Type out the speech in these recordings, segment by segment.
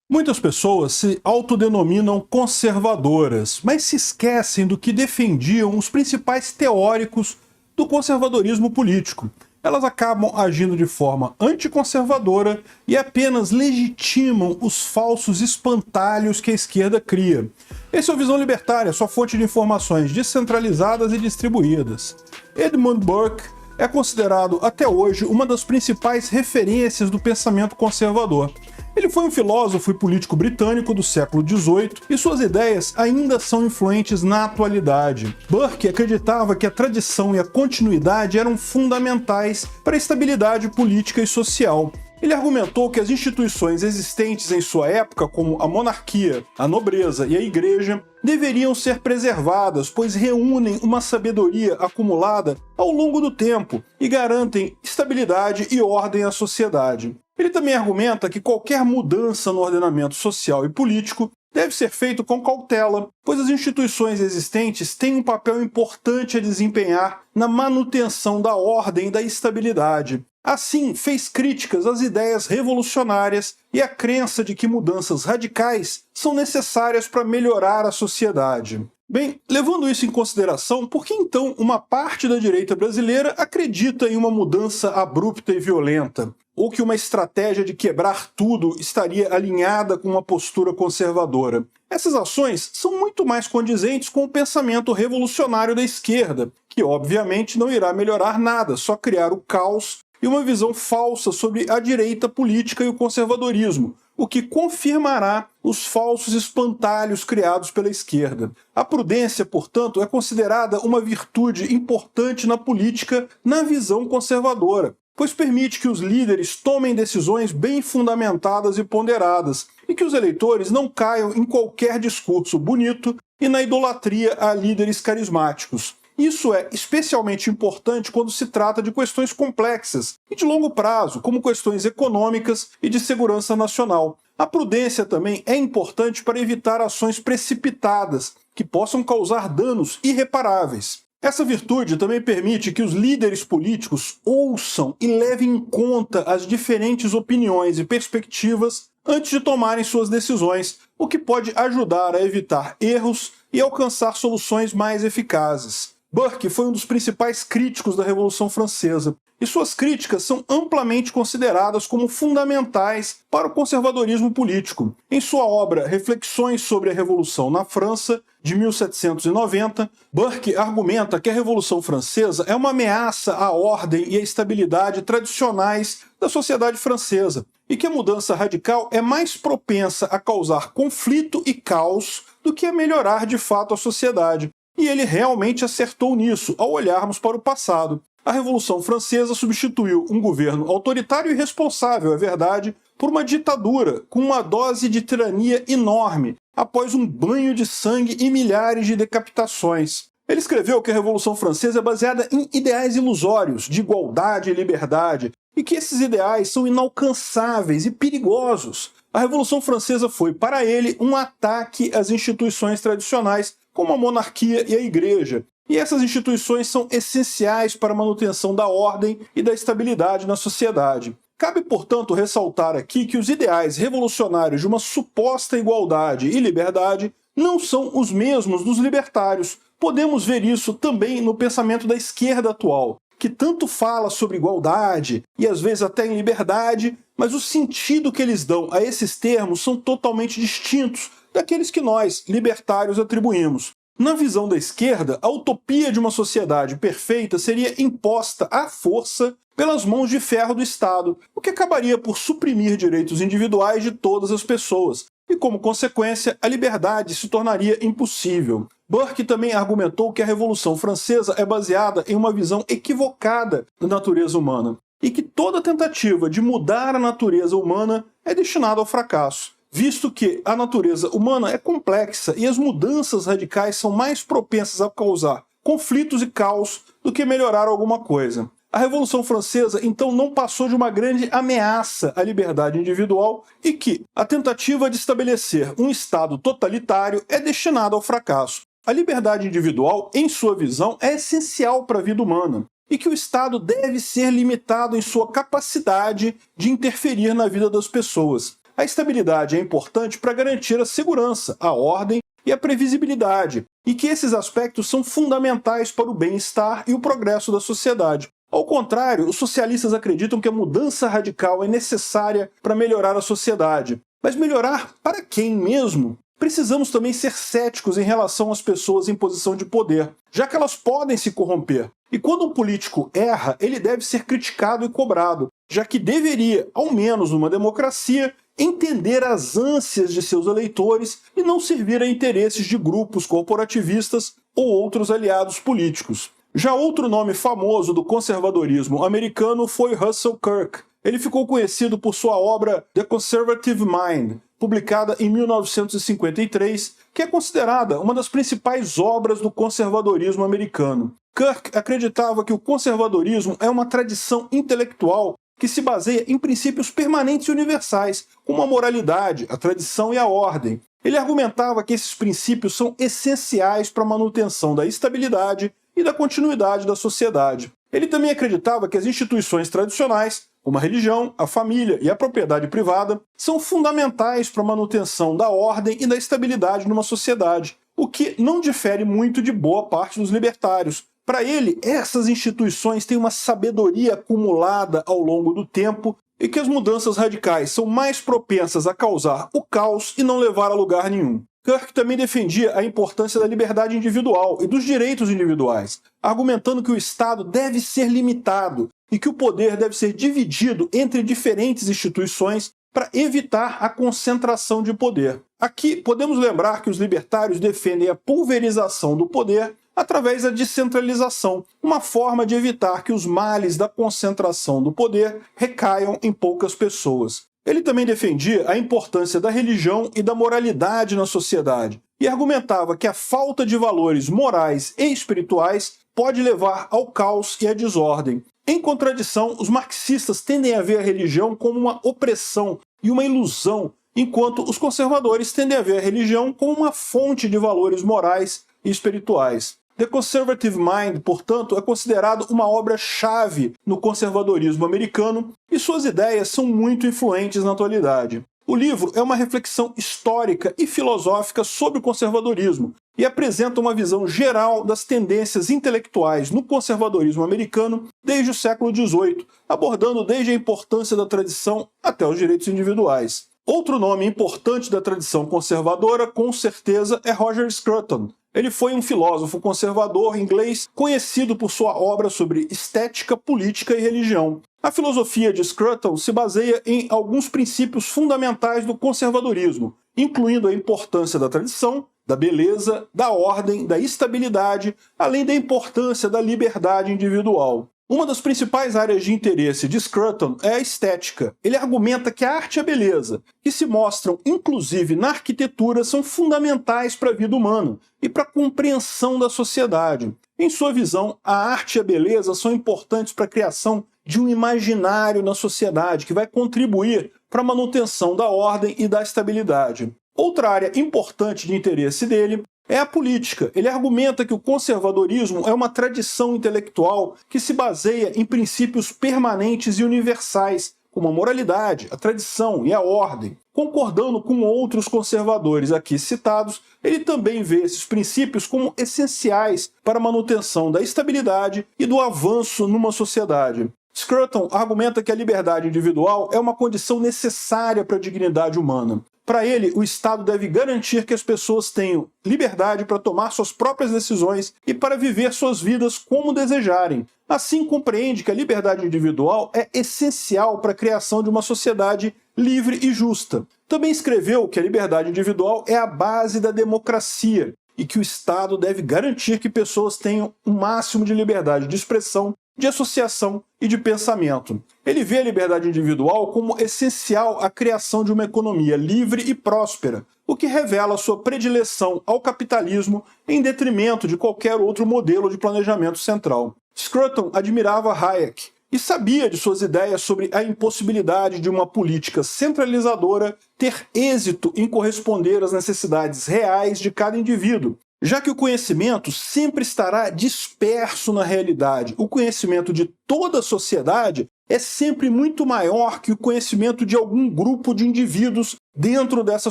Muitas pessoas se autodenominam conservadoras, mas se esquecem do que defendiam os principais teóricos do conservadorismo político. Elas acabam agindo de forma anticonservadora e apenas legitimam os falsos espantalhos que a esquerda cria. Esse é o Visão Libertária, sua fonte de informações descentralizadas e distribuídas. Edmund Burke é considerado até hoje uma das principais referências do pensamento conservador. Ele foi um filósofo e político britânico do século XVIII e suas ideias ainda são influentes na atualidade. Burke acreditava que a tradição e a continuidade eram fundamentais para a estabilidade política e social. Ele argumentou que as instituições existentes em sua época, como a monarquia, a nobreza e a igreja, deveriam ser preservadas, pois reúnem uma sabedoria acumulada ao longo do tempo e garantem estabilidade e ordem à sociedade. Ele também argumenta que qualquer mudança no ordenamento social e político deve ser feito com cautela, pois as instituições existentes têm um papel importante a desempenhar na manutenção da ordem e da estabilidade. Assim, fez críticas às ideias revolucionárias e à crença de que mudanças radicais são necessárias para melhorar a sociedade. Bem, levando isso em consideração, por que então uma parte da direita brasileira acredita em uma mudança abrupta e violenta? Ou que uma estratégia de quebrar tudo estaria alinhada com uma postura conservadora? Essas ações são muito mais condizentes com o pensamento revolucionário da esquerda, que obviamente não irá melhorar nada, só criar o caos e uma visão falsa sobre a direita política e o conservadorismo, o que confirmará os falsos espantalhos criados pela esquerda. A prudência, portanto, é considerada uma virtude importante na política na visão conservadora, pois permite que os líderes tomem decisões bem fundamentadas e ponderadas, e que os eleitores não caiam em qualquer discurso bonito e na idolatria a líderes carismáticos. Isso é especialmente importante quando se trata de questões complexas e de longo prazo, como questões econômicas e de segurança nacional. A prudência também é importante para evitar ações precipitadas, que possam causar danos irreparáveis. Essa virtude também permite que os líderes políticos ouçam e levem em conta as diferentes opiniões e perspectivas antes de tomarem suas decisões, o que pode ajudar a evitar erros e alcançar soluções mais eficazes. Burke foi um dos principais críticos da Revolução Francesa, e suas críticas são amplamente consideradas como fundamentais para o conservadorismo político. Em sua obra Reflexões sobre a Revolução na França, de 1790, Burke argumenta que a Revolução Francesa é uma ameaça à ordem e à estabilidade tradicionais da sociedade francesa, e que a mudança radical é mais propensa a causar conflito e caos do que a melhorar de fato a sociedade. E ele realmente acertou nisso, ao olharmos para o passado. A Revolução Francesa substituiu um governo autoritário e irresponsável, é verdade, por uma ditadura com uma dose de tirania enorme, após um banho de sangue e milhares de decapitações. Ele escreveu que a Revolução Francesa é baseada em ideais ilusórios de igualdade e liberdade, e que esses ideais são inalcançáveis e perigosos. A Revolução Francesa foi, para ele, um ataque às instituições tradicionais, como a monarquia e a igreja. E essas instituições são essenciais para a manutenção da ordem e da estabilidade na sociedade. Cabe, portanto, ressaltar aqui que os ideais revolucionários de uma suposta igualdade e liberdade não são os mesmos dos libertários. Podemos ver isso também no pensamento da esquerda atual, que tanto fala sobre igualdade e às vezes até em liberdade, mas o sentido que eles dão a esses termos são totalmente distintos daqueles que nós, libertários, atribuímos. Na visão da esquerda, a utopia de uma sociedade perfeita seria imposta à força pelas mãos de ferro do Estado, o que acabaria por suprimir direitos individuais de todas as pessoas, e como consequência, a liberdade se tornaria impossível. Burke também argumentou que a Revolução Francesa é baseada em uma visão equivocada da natureza humana, e que toda tentativa de mudar a natureza humana é destinada ao fracasso, visto que a natureza humana é complexa e as mudanças radicais são mais propensas a causar conflitos e caos do que melhorar alguma coisa. A Revolução Francesa, então, não passou de uma grande ameaça à liberdade individual e que a tentativa de estabelecer um Estado totalitário é destinada ao fracasso. A liberdade individual, em sua visão, é essencial para a vida humana e que o Estado deve ser limitado em sua capacidade de interferir na vida das pessoas. a estabilidade é importante para garantir a segurança, a ordem e a previsibilidade, e que esses aspectos são fundamentais para o bem-estar e o progresso da sociedade. Ao contrário, os socialistas acreditam que a mudança radical é necessária para melhorar a sociedade. Mas melhorar para quem mesmo? Precisamos também ser céticos em relação às pessoas em posição de poder, já que elas podem se corromper. E quando um político erra, ele deve ser criticado e cobrado, já que deveria, ao menos numa democracia, entender as ânsias de seus eleitores e não servir a interesses de grupos corporativistas ou outros aliados políticos. Já outro nome famoso do conservadorismo americano foi Russell Kirk. Ele ficou conhecido por sua obra The Conservative Mind, publicada em 1953, que é considerada uma das principais obras do conservadorismo americano. Kirk acreditava que o conservadorismo é uma tradição intelectual que se baseia em princípios permanentes e universais, como a moralidade, a tradição e a ordem. Ele argumentava que esses princípios são essenciais para a manutenção da estabilidade e da continuidade da sociedade. Ele também acreditava que as instituições tradicionais, como a religião, a família e a propriedade privada, são fundamentais para a manutenção da ordem e da estabilidade numa sociedade, o que não difere muito de boa parte dos libertários. Para ele, essas instituições têm uma sabedoria acumulada ao longo do tempo e que as mudanças radicais são mais propensas a causar o caos e não levar a lugar nenhum. Kirk também defendia a importância da liberdade individual e dos direitos individuais, argumentando que o Estado deve ser limitado e que o poder deve ser dividido entre diferentes instituições para evitar a concentração de poder. Aqui podemos lembrar que os libertários defendem a pulverização do poder através da descentralização, uma forma de evitar que os males da concentração do poder recaiam em poucas pessoas. Ele também defendia a importância da religião e da moralidade na sociedade e argumentava que a falta de valores morais e espirituais pode levar ao caos e à desordem. Em contradição, os marxistas tendem a ver a religião como uma opressão e uma ilusão, enquanto os conservadores tendem a ver a religião como uma fonte de valores morais e espirituais. The Conservative Mind, portanto, é considerado uma obra-chave no conservadorismo americano e suas ideias são muito influentes na atualidade. O livro é uma reflexão histórica e filosófica sobre o conservadorismo e apresenta uma visão geral das tendências intelectuais no conservadorismo americano desde o século XVIII, abordando desde a importância da tradição até os direitos individuais. Outro nome importante da tradição conservadora, com certeza, é Roger Scruton. Ele foi um filósofo conservador inglês conhecido por sua obra sobre estética, política e religião. A filosofia de Scruton se baseia em alguns princípios fundamentais do conservadorismo, incluindo a importância da tradição, da beleza, da ordem, da estabilidade, além da importância da liberdade individual. Uma das principais áreas de interesse de Scruton é a estética. Ele argumenta que a arte e a beleza, que se mostram inclusive na arquitetura, são fundamentais para a vida humana e para a compreensão da sociedade. Em sua visão, a arte e a beleza são importantes para a criação de um imaginário na sociedade que vai contribuir para a manutenção da ordem e da estabilidade. Outra área importante de interesse dele é a política. Ele argumenta que o conservadorismo é uma tradição intelectual que se baseia em princípios permanentes e universais, como a moralidade, a tradição e a ordem. Concordando com outros conservadores aqui citados, ele também vê esses princípios como essenciais para a manutenção da estabilidade e do avanço numa sociedade. Scruton argumenta que a liberdade individual é uma condição necessária para a dignidade humana. Para ele, o Estado deve garantir que as pessoas tenham liberdade para tomar suas próprias decisões e para viver suas vidas como desejarem. Assim, compreende que a liberdade individual é essencial para a criação de uma sociedade livre e justa. Também escreveu que a liberdade individual é a base da democracia e que o Estado deve garantir que pessoas tenham o máximo de liberdade de expressão, de associação e de pensamento. Ele vê a liberdade individual como essencial à criação de uma economia livre e próspera, o que revela sua predileção ao capitalismo em detrimento de qualquer outro modelo de planejamento central. Scruton admirava Hayek e sabia de suas ideias sobre a impossibilidade de uma política centralizadora ter êxito em corresponder às necessidades reais de cada indivíduo, já que o conhecimento sempre estará disperso na realidade. O conhecimento de toda a sociedade é sempre muito maior que o conhecimento de algum grupo de indivíduos dentro dessa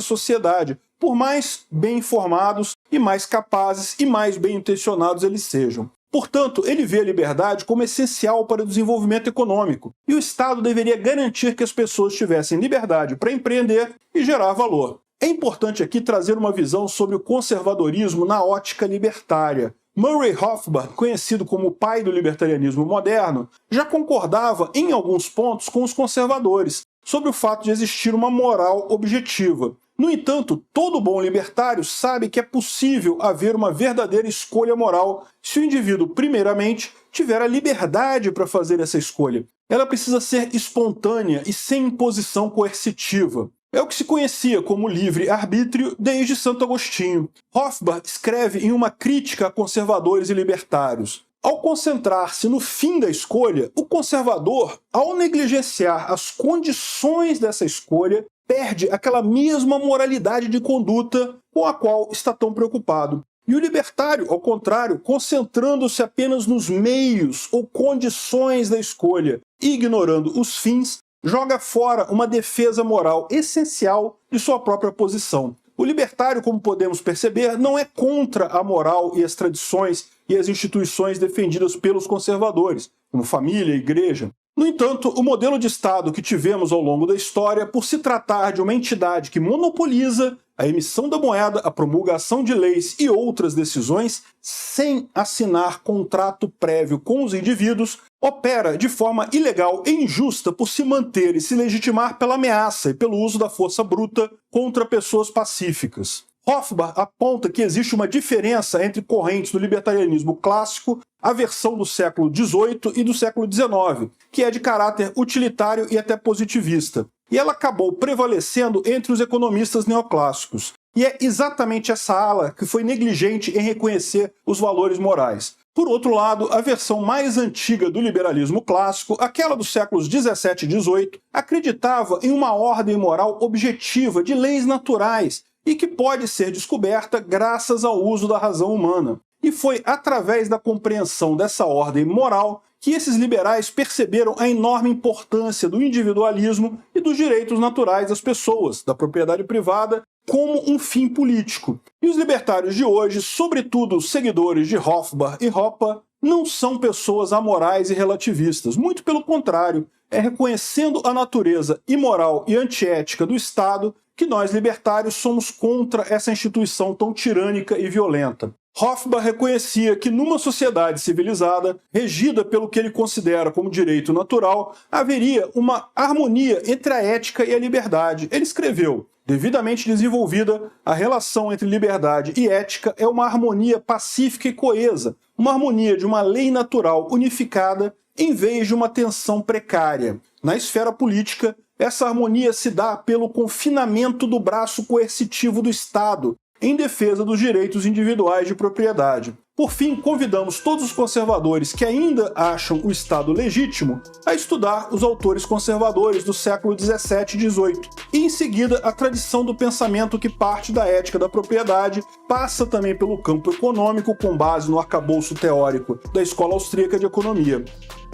sociedade, por mais bem informados e mais capazes e mais bem intencionados eles sejam. Portanto, ele vê a liberdade como essencial para o desenvolvimento econômico, e o Estado deveria garantir que as pessoas tivessem liberdade para empreender e gerar valor. É importante aqui trazer uma visão sobre o conservadorismo na ótica libertária. Murray Rothbard, conhecido como o pai do libertarianismo moderno, já concordava em alguns pontos com os conservadores sobre o fato de existir uma moral objetiva. No entanto, todo bom libertário sabe que é possível haver uma verdadeira escolha moral se o indivíduo, primeiramente, tiver a liberdade para fazer essa escolha. Ela precisa ser espontânea e sem imposição coercitiva. É o que se conhecia como livre-arbítrio desde Santo Agostinho. Rothbard escreve em uma crítica a conservadores e libertários. Ao concentrar-se no fim da escolha, o conservador, ao negligenciar as condições dessa escolha, perde aquela mesma moralidade de conduta com a qual está tão preocupado. E o libertário, ao contrário, concentrando-se apenas nos meios ou condições da escolha e ignorando os fins, joga fora uma defesa moral essencial de sua própria posição. O libertário, como podemos perceber, não é contra a moral e as tradições e as instituições defendidas pelos conservadores, como família e igreja. No entanto, o modelo de Estado que tivemos ao longo da história, por se tratar de uma entidade que monopoliza a emissão da moeda, a promulgação de leis e outras decisões, sem assinar contrato prévio com os indivíduos, opera de forma ilegal e injusta por se manter e se legitimar pela ameaça e pelo uso da força bruta contra pessoas pacíficas. Rothbard aponta que existe uma diferença entre correntes do libertarianismo clássico, a versão do século XVIII e do século XIX, que é de caráter utilitário e até positivista. E ela acabou prevalecendo entre os economistas neoclássicos. E é exatamente essa ala que foi negligente em reconhecer os valores morais. Por outro lado, a versão mais antiga do liberalismo clássico, aquela dos séculos XVII e XVIII, acreditava em uma ordem moral objetiva de leis naturais e que pode ser descoberta graças ao uso da razão humana. E foi através da compreensão dessa ordem moral que esses liberais perceberam a enorme importância do individualismo e dos direitos naturais das pessoas, da propriedade privada, como um fim político. E os libertários de hoje, sobretudo os seguidores de Rothbard e Hoppe, não são pessoas amorais e relativistas. Muito pelo contrário, é reconhecendo a natureza imoral e antiética do Estado que nós libertários somos contra essa instituição tão tirânica e violenta. Rothbard reconhecia que numa sociedade civilizada, regida pelo que ele considera como direito natural, haveria uma harmonia entre a ética e a liberdade. Ele escreveu: devidamente desenvolvida, a relação entre liberdade e ética é uma harmonia pacífica e coesa, uma harmonia de uma lei natural unificada em vez de uma tensão precária. Na esfera política, essa harmonia se dá pelo confinamento do braço coercitivo do Estado, em defesa dos direitos individuais de propriedade. Por fim, convidamos todos os conservadores que ainda acham o Estado legítimo a estudar os autores conservadores do século XVII e XVIII, e em seguida a tradição do pensamento que parte da ética da propriedade, passa também pelo campo econômico com base no arcabouço teórico da Escola Austríaca de Economia.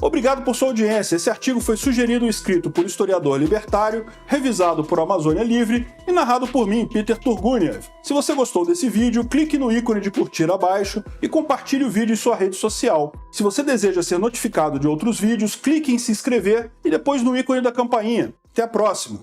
Obrigado por sua audiência. Esse artigo foi sugerido e escrito por historiador libertário, revisado por Amazônia Livre e narrado por mim, Peter Turguniev. Se você gostou desse vídeo, clique no ícone de curtir abaixo e compartilhe o vídeo em sua rede social. Se você deseja ser notificado de outros vídeos, clique em se inscrever e depois no ícone da campainha. Até a próxima!